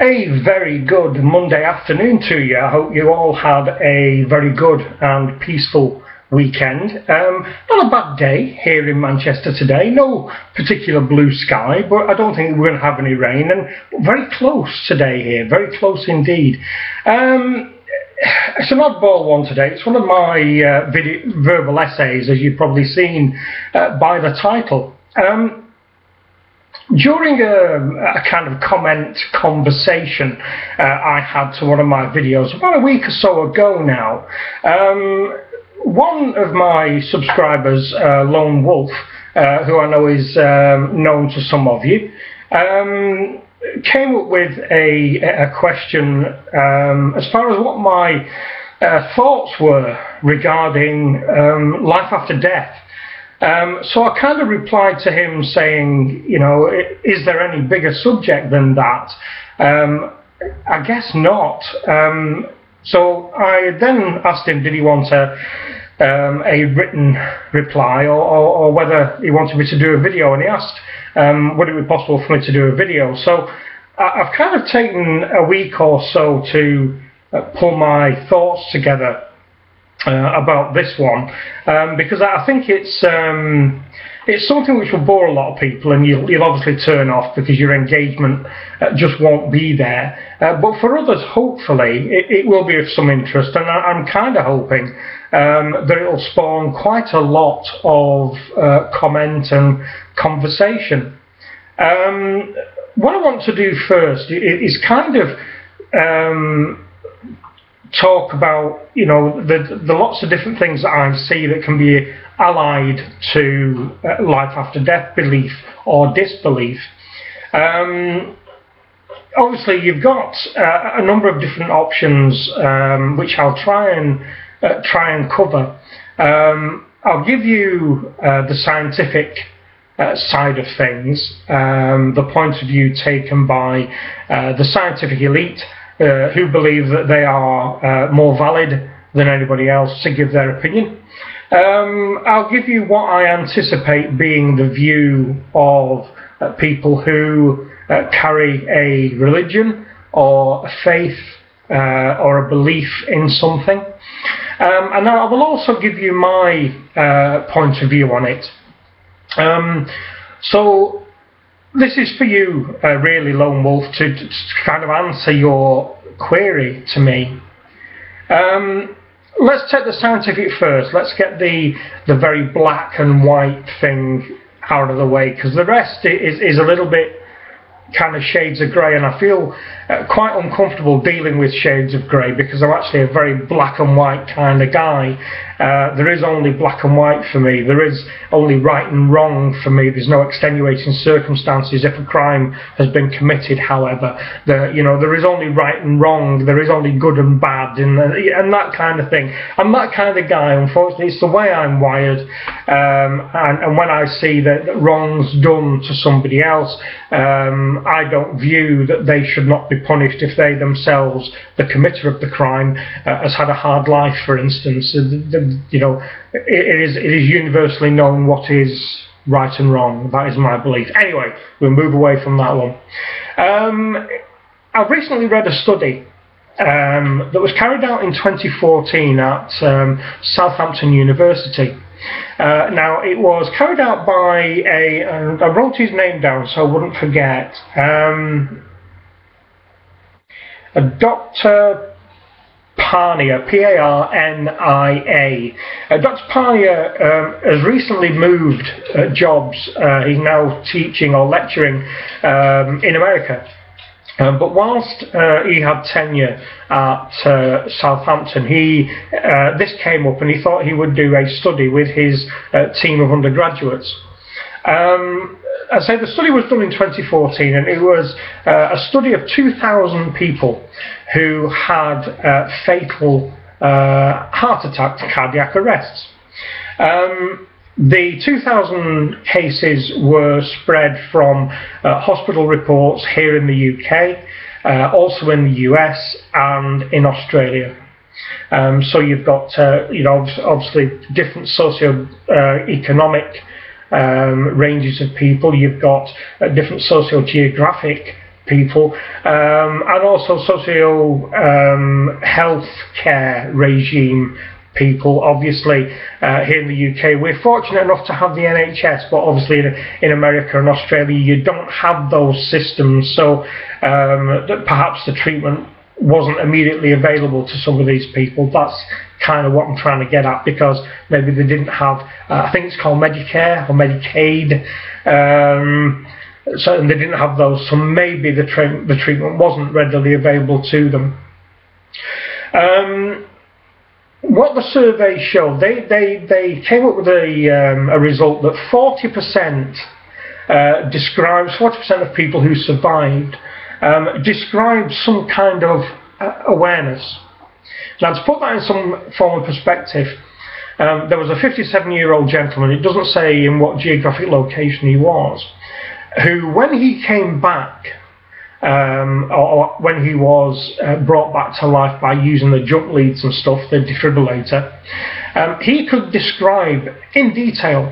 A very good Monday afternoon to you. I hope you all had a very good and peaceful weekend. Not a bad day here in Manchester today. No particular blue sky, but I don't think we're going to have any rain. And very close today here, very close indeed. It's an oddball one today. It's one of my verbal essays, as you've probably seen by the title. During a kind of comment conversation I had to one of my videos about a week or so ago now, one of my subscribers, Lone Wolf, who I know is known to some of you, came up with a question as far as what my thoughts were regarding life after death. So I kind of replied to him saying, you know, is there any bigger subject than that? I guess not. So I then asked him, did he want a written reply or whether he wanted me to do a video, and he asked would it be possible for me to do a video. So I've kind of taken a week or so to pull my thoughts together about this one, because I think it's something which will bore a lot of people, and you'll obviously turn off because your engagement just won't be there. But for others, hopefully, it will be of some interest, and I'm kind of hoping that it will spawn quite a lot of comment and conversation. What I want to do first is kind of talk about, you know, the lots of different things that I see that can be allied to life after death belief or disbelief. Obviously, you've got a number of different options which I'll try and cover. I'll give you the scientific side of things, the point of view taken by the scientific elite, who believe that they are more valid than anybody else to give their opinion. I'll give you what I anticipate being the view of people who carry a religion or a faith or a belief in something. And I will also give you my point of view on it. So this is for you, really, Lone Wolf, to kind of answer your query to me. Let's take the scientific first. Let's get the very black and white thing out of the way, because the rest is a little bit kind of shades of grey, and I feel quite uncomfortable dealing with shades of grey because I'm actually a very black and white kind of guy. There is only black and white for me. There is only right and wrong for me. There's no extenuating circumstances if a crime has been committed. However, there is only right and wrong. There is only good and bad, and that kind of thing. I'm that kind of guy. Unfortunately, it's the way I'm wired. And when I see that wrong's done to somebody else, I don't view that they should not be punished if they themselves, the committer of the crime, has had a hard life, for instance. It is universally known what is right and wrong. That is my belief. Anyway, we'll move away from that one. I've recently read a study that was carried out in 2014 at Southampton University. Now, it was carried out by I wrote his name down so I wouldn't forget, a Dr. Parnia, P-A-R-N-I-A. Dr. Parnia has recently moved jobs. He's now teaching or lecturing in America. But whilst he had tenure at Southampton, this came up and he thought he would do a study with his team of undergraduates. I say the study was done in 2014, and it was a study of 2,000 people who had fatal heart attacks, cardiac arrests. The 2,000 cases were spread from hospital reports here in the UK, also in the US and in Australia. So you've got, obviously different socio-economic ranges of people. You've got different socio-geographic people, and also health care regime people. Obviously, here in the UK, we're fortunate enough to have the NHS, but obviously in America and Australia, you don't have those systems, so that perhaps the treatment wasn't immediately available to some of these people. That's kind of what I'm trying to get at, because maybe they didn't have, I think it's called Medicare or Medicaid, so they didn't have those, so maybe the treatment wasn't readily available to them. What the survey showed, they came up with a result that 40% describes, 40% of people who survived described some kind of awareness. Now, to put that in some form of perspective, there was a 57-year-old gentleman, it doesn't say in what geographic location he was, who, when he came back, or when he was brought back to life by using the jump leads and stuff, the defibrillator, he could describe in detail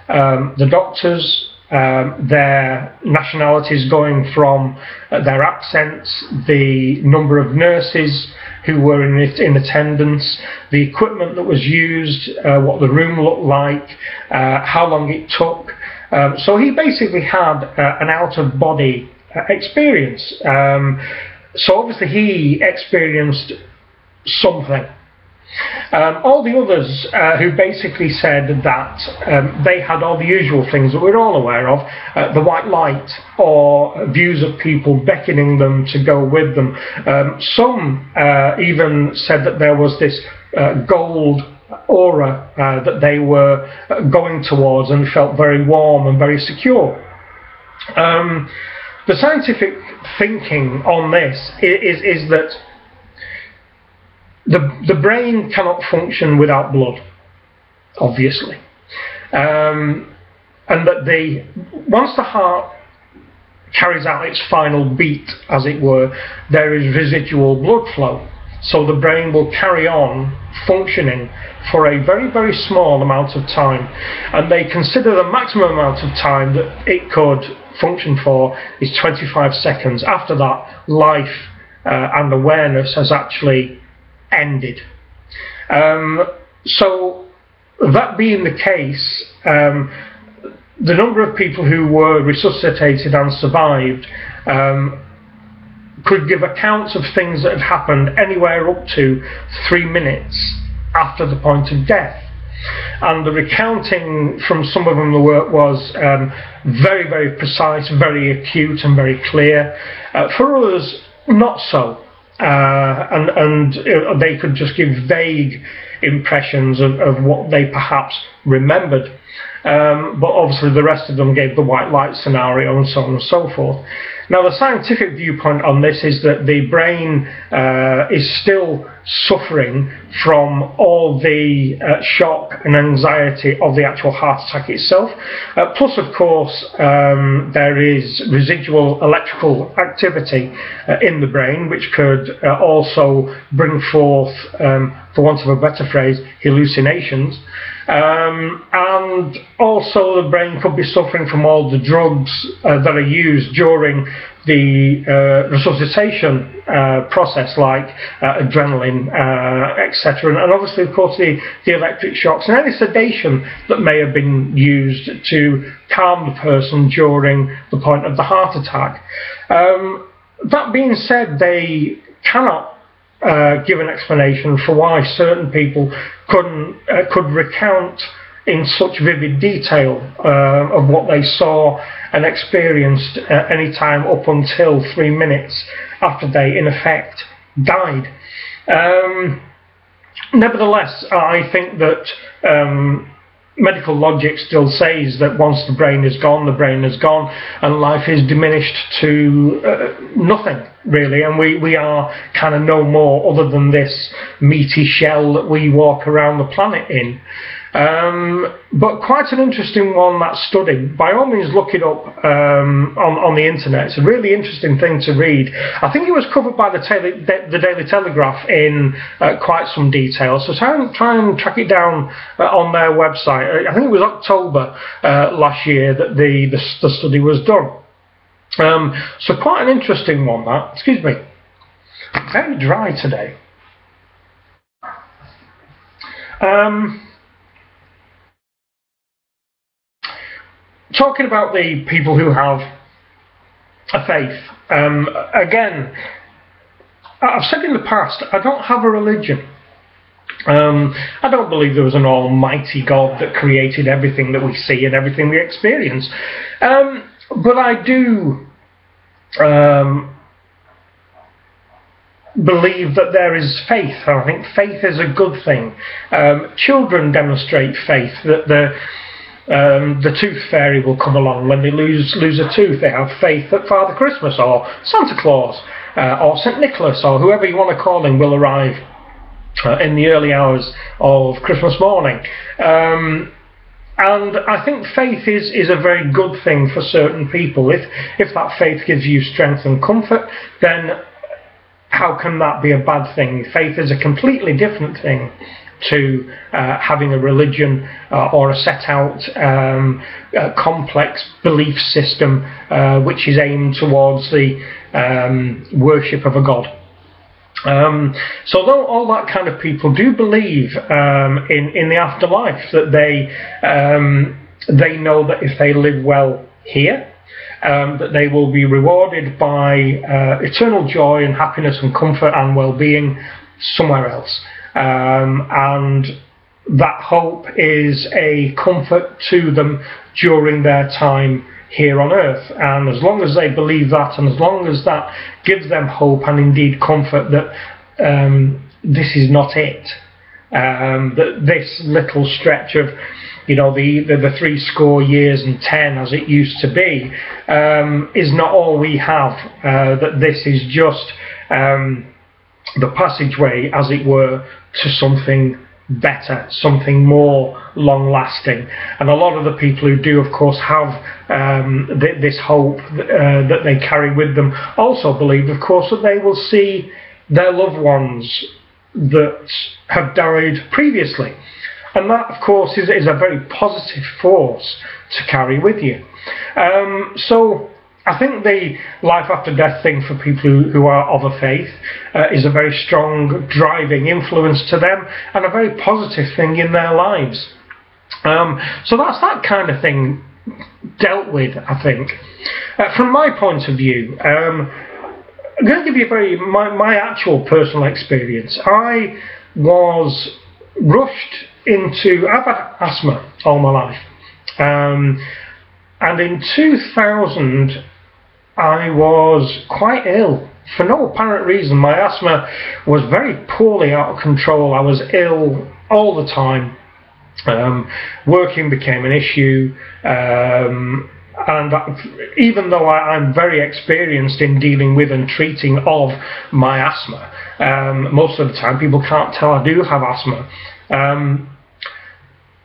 the doctors, their nationalities, going from their accents, the number of nurses who were in attendance, the equipment that was used, what the room looked like, how long it took. So he basically had an out-of-body experience. So obviously he experienced something. All the others who basically said that they had all the usual things that we're all aware of, the white light, or views of people beckoning them to go with them. Some even said that there was this gold aura that they were going towards and felt very warm and very secure. The scientific thinking on this is that the brain cannot function without blood, obviously, and that once the heart carries out its final beat, as it were, there is residual blood flow, so the brain will carry on functioning for a very, very small amount of time, and they consider the maximum amount of time that it could function for is 25 seconds. After that, life and awareness has actually ended. So that being the case, the number of people who were resuscitated and survived could give accounts of things that had happened anywhere up to 3 minutes after the point of death. And the recounting from some of them was very, very precise, very acute and very clear. For others, not so. And they could just give vague impressions of what they perhaps remembered. But obviously the rest of them gave the white light scenario and so on and so forth. Now, the scientific viewpoint on this is that the brain is still suffering from all the shock and anxiety of the actual heart attack itself. Plus, of course, there is residual electrical activity in the brain, which could also bring forth, for want of a better phrase, hallucinations. And also the brain could be suffering from all the drugs that are used during the resuscitation process, like adrenaline, etc. And obviously, of course, the electric shocks and any sedation that may have been used to calm the person during the point of the heart attack. That being said, they cannot give an explanation for why certain people could recount in such vivid detail of what they saw and experienced any time up until 3 minutes after they, in effect, died. Nevertheless, I think that medical logic still says that once the brain is gone, the brain is gone, and life is diminished to nothing, really, and we are kind of no more other than this meaty shell that we walk around the planet in. But quite an interesting one, that study. By all means, look it up on the internet. It's a really interesting thing to read. I think it was covered by the Daily Telegraph in quite some detail, so try and track it down on their website. I think it was October last year that the study was done. So quite an interesting one, that. Excuse me. Very dry today. Talking about the people who have a faith. Again, I've said in the past, I don't have a religion. I don't believe there was an almighty God that created everything that we see and everything we experience. But I do believe that there is faith, and I think faith is a good thing. Children demonstrate faith, that the tooth fairy will come along when they lose a tooth. They have faith that Father Christmas or Santa Claus or St. Nicholas or whoever you want to call him will arrive in the early hours of Christmas morning. And I think faith is a very good thing for certain people. If that faith gives you strength and comfort, then how can that be a bad thing? Faith is a completely different thing to having a religion or a set out complex belief system which is aimed towards the worship of a god. So though all that kind of people do believe in the afterlife, that they know that if they live well here, that they will be rewarded by eternal joy and happiness and comfort and well-being somewhere else. And that hope is a comfort to them during their time here on earth. And as long as they believe that, and as long as that gives them hope and indeed comfort that this is not it, that this little stretch of the 70 years and 10 as it used to be is not all we have, that this is just the passageway, as it were, to something better, something more long-lasting. And a lot of the people who do, of course, have this hope that they carry with them also believe, of course, that they will see their loved ones that have died previously. And that, of course, is a very positive force to carry with you. So I think the life after death thing for people who are of a faith is a very strong driving influence to them and a very positive thing in their lives. So that's that kind of thing dealt with, I think. From my point of view, I'm going to give you my actual personal experience. I was rushed into, I've had asthma all my life, and in 2000 I was quite ill for no apparent reason. My asthma was very poorly out of control. I was ill all the time. Working became an issue, and even though I'm very experienced in dealing with and treating of my asthma, most of the time people can't tell I do have asthma.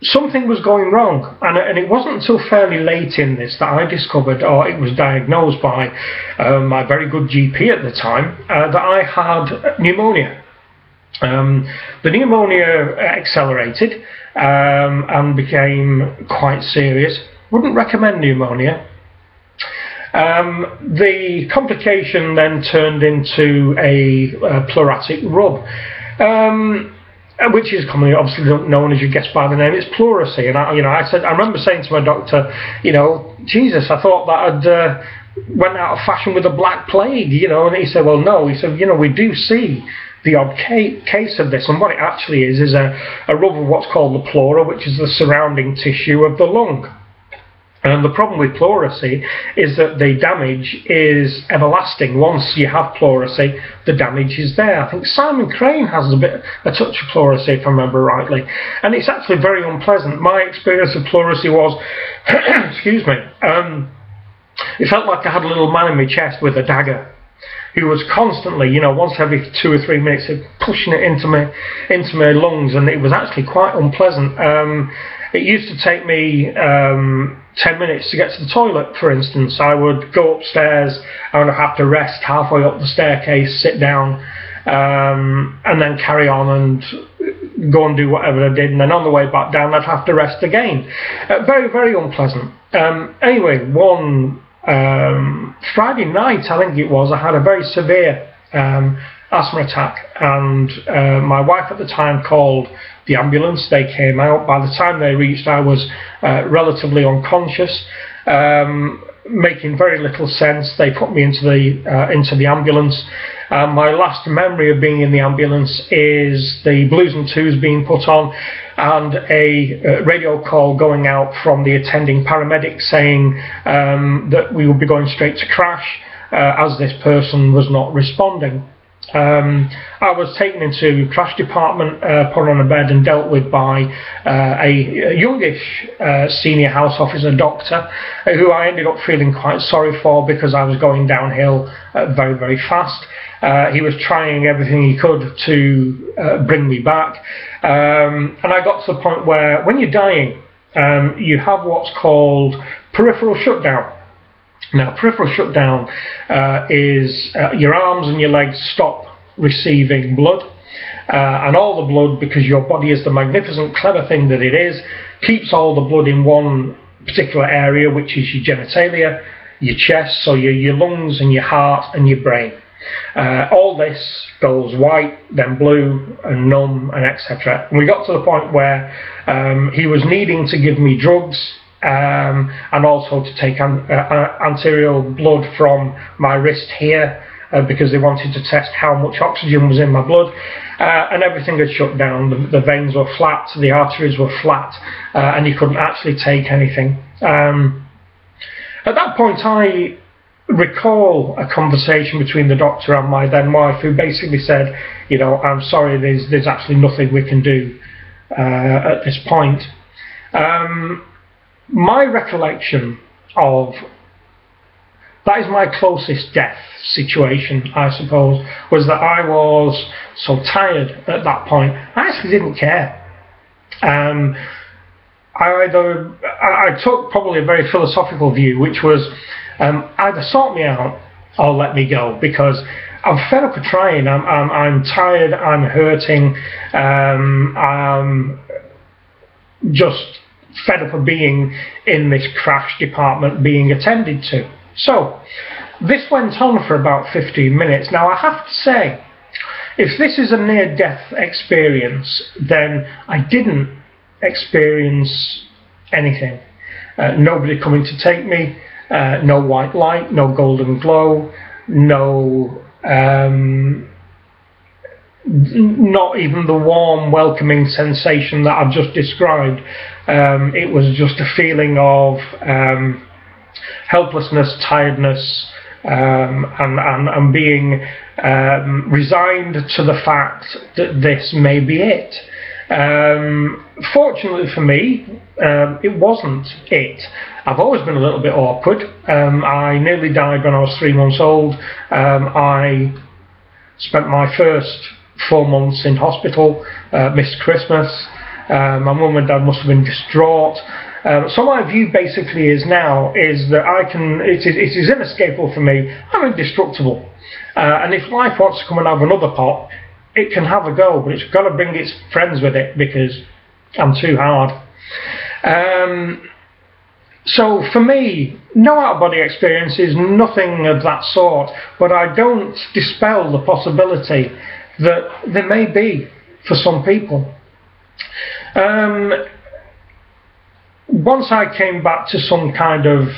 Something was going wrong, and it wasn't until fairly late in this that I discovered, or it was diagnosed by my very good GP at the time, that I had pneumonia. The pneumonia accelerated and became quite serious. Wouldn't recommend pneumonia. The complication then turned into a pleuratic rub, which is commonly obviously known, as you guessed by the name, it's pleurisy. And I remember saying to my doctor, Jesus, I thought that had went out of fashion with the Black Plague, and he said, well, no. He said, we do see the odd case of this, and what it actually is a rub of what's called the pleura, which is the surrounding tissue of the lung. And the problem with pleurisy is that the damage is everlasting. Once you have pleurisy, the damage is there. I think Simon Crane has a touch of pleurisy, if I remember rightly. And it's actually very unpleasant. My experience of pleurisy was, excuse me, it felt like I had a little man in my chest with a dagger, who was constantly, once every 2 or 3 minutes, pushing it into my lungs, and it was actually quite unpleasant. It used to take me 10 minutes to get to the toilet, for instance. I would go upstairs, I would have to rest halfway up the staircase, sit down, and then carry on and go and do whatever I did, and then on the way back down I'd have to rest again. Very, very unpleasant. Anyway, one Friday night, I think it was, I had a very severe asthma attack, and my wife at the time called the ambulance. They came out. By the time they reached, I was relatively unconscious, making very little sense. They put me into the ambulance. My last memory of being in the ambulance is the blues and twos being put on, and a radio call going out from the attending paramedic saying that we would be going straight to crash as this person was not responding. I was taken into crash department, put on a bed and dealt with by a youngish senior house officer doctor, who I ended up feeling quite sorry for because I was going downhill very, very fast. He was trying everything he could to bring me back, and I got to the point where when you're dying, you have what's called peripheral shutdown. Now, peripheral shutdown is your arms and your legs stop receiving blood, and all the blood, because your body is the magnificent, clever thing that it is, keeps all the blood in one particular area, which is your genitalia, your chest, so your lungs and your heart and your brain. All this goes white, then blue, and numb, and etc. And we got to the point where he was needing to give me drugs, and also to take arterial blood from my wrist here, because they wanted to test how much oxygen was in my blood, and everything had shut down. The veins were flat, the arteries were flat, and you couldn't actually take anything. At that point, I recall a conversation between the doctor and my then wife, who basically said, you know, I'm sorry, there's actually nothing we can do at this point. My recollection of that is my closest death situation, I suppose, was that I was so tired at that point, I actually didn't care. I took probably a very philosophical view, which was either sort me out or let me go, because I'm fed up of trying. I'm tired, I'm hurting, I'm just fed up of being in this crash department being attended to. So this went on for about 15 minutes. Now, I have to say, if this is a near-death experience, then I didn't experience anything. Nobody coming to take me, no white light, no golden glow, no not even the warm, welcoming sensation that I've just described. It was just a feeling of helplessness, tiredness, and being resigned to the fact that this may be it. Fortunately for me, it wasn't it. I've always been a little bit awkward. I nearly died when I was 3 months old. I spent my first 4 months in hospital, missed Christmas. My mum and dad must have been distraught. So my view basically is that it is inescapable for me. I'm indestructible. And if life wants to come and have another pop, it can have a go, but it's got to bring its friends with it, because I'm too hard. So for me, no out-of-body experiences, nothing of that sort, but I don't dispel the possibility that there may be for some people. Once I came back to some kind of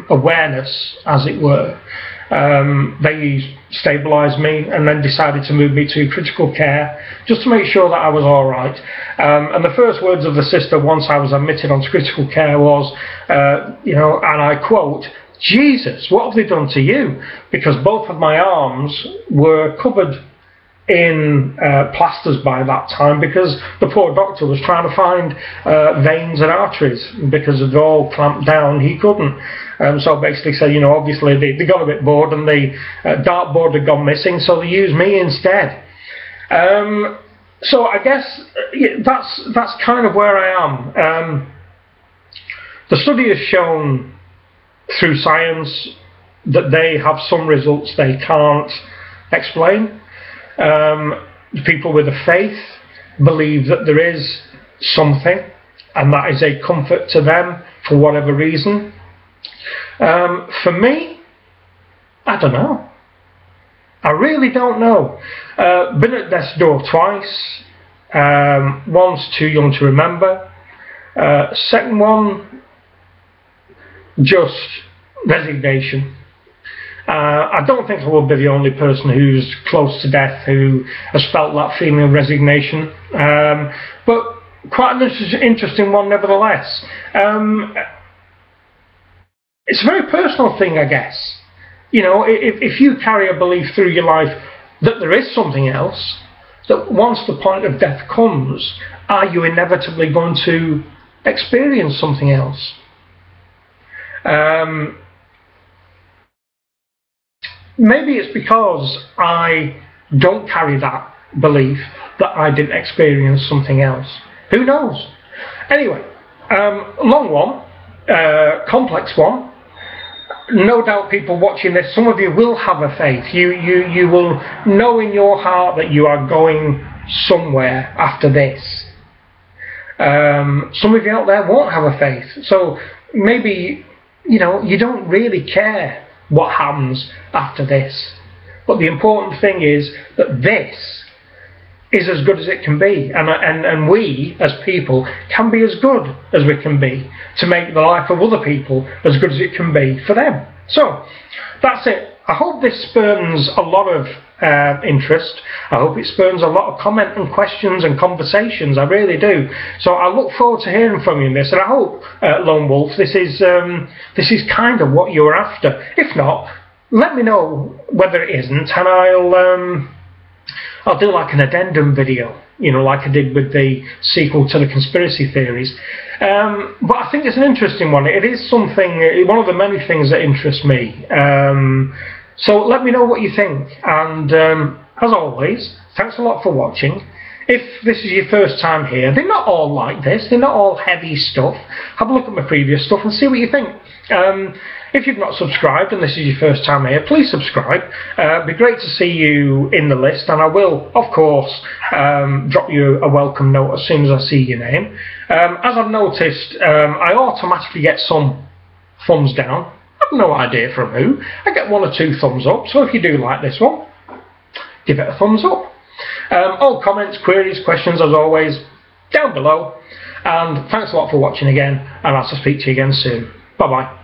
awareness, as it were, they stabilised me and then decided to move me to critical care just to make sure that I was all right. And the first words of the sister once I was admitted onto critical care was, you know, and I quote, "Jesus, what have they done to you?" Because both of my arms were covered in plasters by that time, because the poor doctor was trying to find veins and arteries, because they'd all clamped down, he couldn't. So basically said, you know, obviously they got a bit bored and the dartboard had gone missing, so they used me instead. So I guess that's kind of where I am. The study has shown through science that they have some results they can't explain. People with a faith believe that there is something, and that is a comfort to them for whatever reason. For me, I don't know. I really don't know. Been at death's door twice. Once too young to remember. Second one, just resignation. I don't think I will be the only person who's close to death who has felt that feeling of resignation. But quite an interesting one nevertheless. It's a very personal thing, I guess. You know, if you carry a belief through your life that there is something else, that once the point of death comes, are you inevitably going to experience something else? Maybe it's because I don't carry that belief that I didn't experience something else. Who knows? Anyway, long one, complex one. No doubt people watching this, some of you will have a faith. You will know in your heart that you are going somewhere after this. Some of you out there won't have a faith. So maybe, you know, you don't really care what happens after this. But the important thing is that this is as good as it can be, and we as people can be as good as we can be to make the life of other people as good as it can be for them. So that's it. I hope this spurns a lot of interest. I hope it spurns a lot of comment and questions and conversations. I really do. So I look forward to hearing from you in this, and I hope, Lone Wolf, this is kind of what you're after. If not, let me know whether it isn't, and I'll do like an addendum video, you know, like I did with the sequel to the conspiracy theories. But I think it's an interesting one. It is something, one of the many things that interest me. So let me know what you think. And as always, thanks a lot for watching. If this is your first time here, they're not all like this. They're not all heavy stuff. Have a look at my previous stuff and see what you think. If you've not subscribed and this is your first time here, please subscribe. It'd be great to see you in the list, and I will, of course, drop you a welcome note as soon as I see your name. As I've noticed, I automatically get some thumbs down. I've no idea from who. I get 1 or 2 thumbs up, so if you do like this one, give it a thumbs up. All comments, queries, questions, as always, down below. And thanks a lot for watching again, and I'll speak to you again soon. Bye-bye.